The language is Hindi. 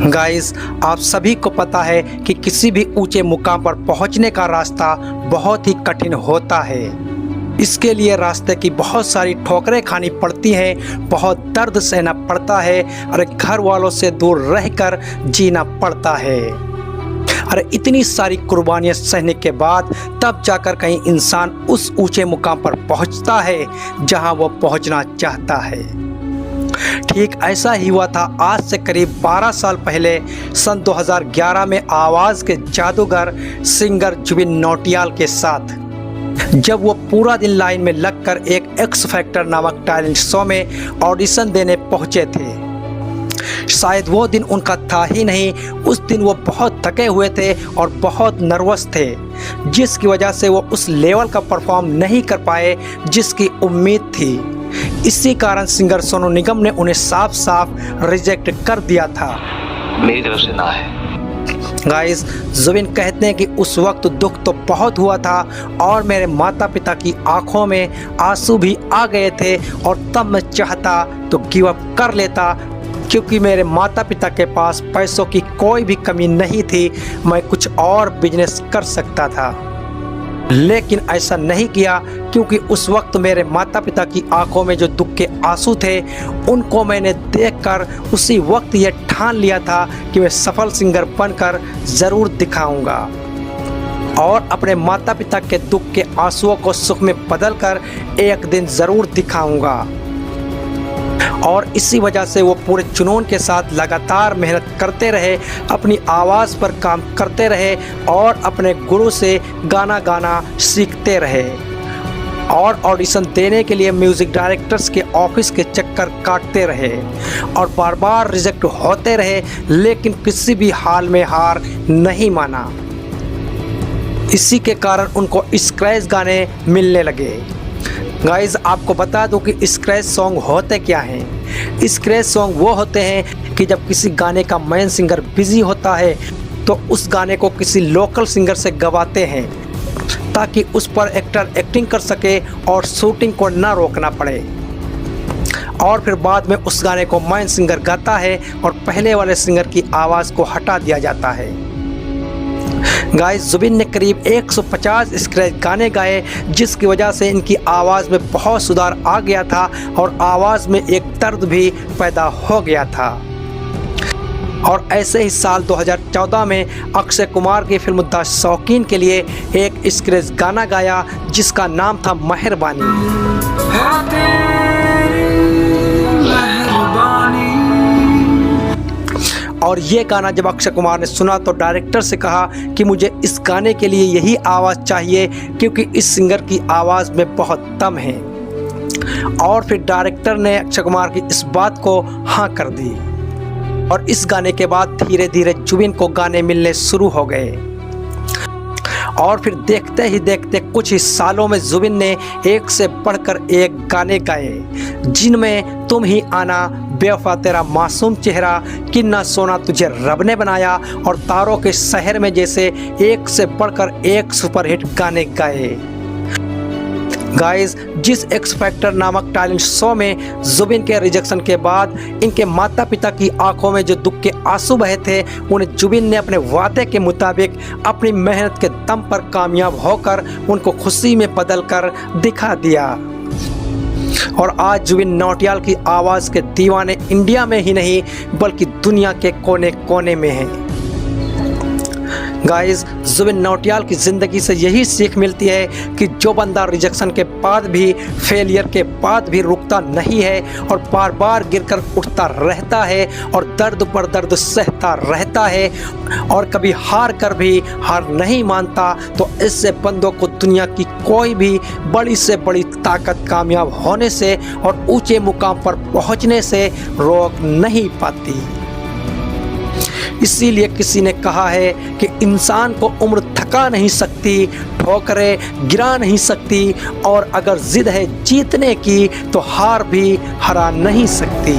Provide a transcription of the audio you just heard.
गाइस, आप सभी को पता है कि किसी भी ऊंचे मुकाम पर पहुंचने का रास्ता बहुत ही कठिन होता है। इसके लिए रास्ते की बहुत सारी ठोकरें खानी पड़ती हैं, बहुत दर्द सहना पड़ता है और घर वालों से दूर रहकर जीना पड़ता है। अरे इतनी सारी कुर्बानियां सहने के बाद तब जाकर कहीं इंसान उस ऊंचे मुकाम पर पहुंचता है जहां वो पहुंचना चाहता है। ठीक ऐसा ही हुआ था आज से करीब 12 साल पहले सन 2011 में आवाज़ के जादूगर सिंगर जुबिन नौटियाल के साथ, जब वो पूरा दिन लाइन में लगकर एक एक्स फैक्टर नामक टैलेंट शो में ऑडिशन देने पहुंचे थे। शायद वो दिन उनका था ही नहीं। उस दिन वो बहुत थके हुए थे और बहुत नर्वस थे, जिसकी वजह से वो उस लेवल का परफॉर्म नहीं कर पाए जिसकी उम्मीद थी। इसी कारण सिंगर सोनू निगम ने उन्हें साफ साफ रिजेक्ट कर दिया था। मेरी तरफ से ना है। गाइस, जुबिन कहते हैं कि उस वक्त दुख तो बहुत हुआ था और मेरे माता पिता की आंखों में आंसू भी आ गए थे और तब मैं चाहता तो गिव अप कर लेता, क्योंकि मेरे माता पिता के पास पैसों की कोई भी कमी नहीं थी। मैं कुछ और बिजनेस कर सकता था, लेकिन ऐसा नहीं किया, क्योंकि उस वक्त मेरे माता पिता की आंखों में जो दुख के आंसू थे उनको मैंने देखकर उसी वक्त ये ठान लिया था कि मैं सफल सिंगर बनकर ज़रूर दिखाऊंगा और अपने माता पिता के दुख के आंसुओं को सुख में बदलकर एक दिन ज़रूर दिखाऊंगा। और इसी वजह से वो पूरे जुनून के साथ लगातार मेहनत करते रहे, अपनी आवाज़ पर काम करते रहे और अपने गुरु से गाना गाना सीखते रहे और ऑडिशन देने के लिए म्यूज़िक डायरेक्टर्स के ऑफिस के चक्कर काटते रहे और बार बार रिजेक्ट होते रहे, लेकिन किसी भी हाल में हार नहीं माना। इसी के कारण उनको स्क्रैच गाने मिलने लगे। गाइज, आपको बता दूं कि स्क्रैच सॉन्ग होते क्या हैं। स्क्रैच सॉन्ग वो होते हैं कि जब किसी गाने का मेन सिंगर बिजी होता है तो उस गाने को किसी लोकल सिंगर से गवाते हैं ताकि उस पर एक्टर एक्टिंग कर सके और शूटिंग को ना रोकना पड़े, और फिर बाद में उस गाने को मेन सिंगर गाता है और पहले वाले सिंगर की आवाज़ को हटा दिया जाता है। गाइस, जुबिन ने करीब 150 स्क्रैच गाने गाए, जिसकी वजह से इनकी आवाज़ में बहुत सुधार आ गया था और आवाज़ में एक दर्द भी पैदा हो गया था। और ऐसे ही साल 2014 में अक्षय कुमार की फिल्म द शौकीन के लिए एक स्क्रैच गाना गाया जिसका नाम था मेहरबानी। और ये गाना जब अक्षय कुमार ने सुना तो डायरेक्टर से कहा कि मुझे इस गाने के लिए यही आवाज़ चाहिए, क्योंकि इस सिंगर की आवाज़ में बहुत दम है। और फिर डायरेक्टर ने अक्षय कुमार की इस बात को हाँ कर दी और इस गाने के बाद धीरे धीरे जुबिन को गाने मिलने शुरू हो गए। और फिर देखते ही देखते कुछ ही सालों में जुबिन ने एक से बढ़कर एक गाने गाए, जिनमें तुम ही आना, बेवफा तेरा मासूम चेहरा, किन्ना सोना तुझे रब ने बनाया और तारों के शहर में जैसे एक से बढ़कर एक सुपरहिट गाने गाए। गाइस, जिस एक्स फैक्टर नामक टैलेंट शो में जुबिन के रिजेक्शन के बाद इनके माता पिता की आंखों में जो दुख के आंसू बहे थे, उन्हें जुबिन ने अपने वादे के मुताबिक अपनी मेहनत के दम पर कामयाब होकर उनको खुशी में बदल कर दिखा दिया। और आज जुबिन नौटियाल की आवाज़ के दीवाने इंडिया में ही नहीं बल्कि दुनिया के कोने कोने में हैं। गाइस, जुबिन नौटियाल की ज़िंदगी से यही सीख मिलती है कि जो बंदा रिजेक्शन के बाद भी, फेलियर के बाद भी रुकता नहीं है और बार बार गिरकर उठता रहता है और दर्द पर दर्द सहता रहता है और कभी हार कर भी हार नहीं मानता, तो इससे बंदों को दुनिया की कोई भी बड़ी से बड़ी ताकत कामयाब होने से और ऊंचे मुकाम पर पहुंचने से रोक नहीं पाती। इसीलिए किसी ने कहा है कि इंसान को उम्र थका नहीं सकती, ठोकरें गिरा नहीं सकती, और अगर जिद है जीतने की तो हार भी हरा नहीं सकती।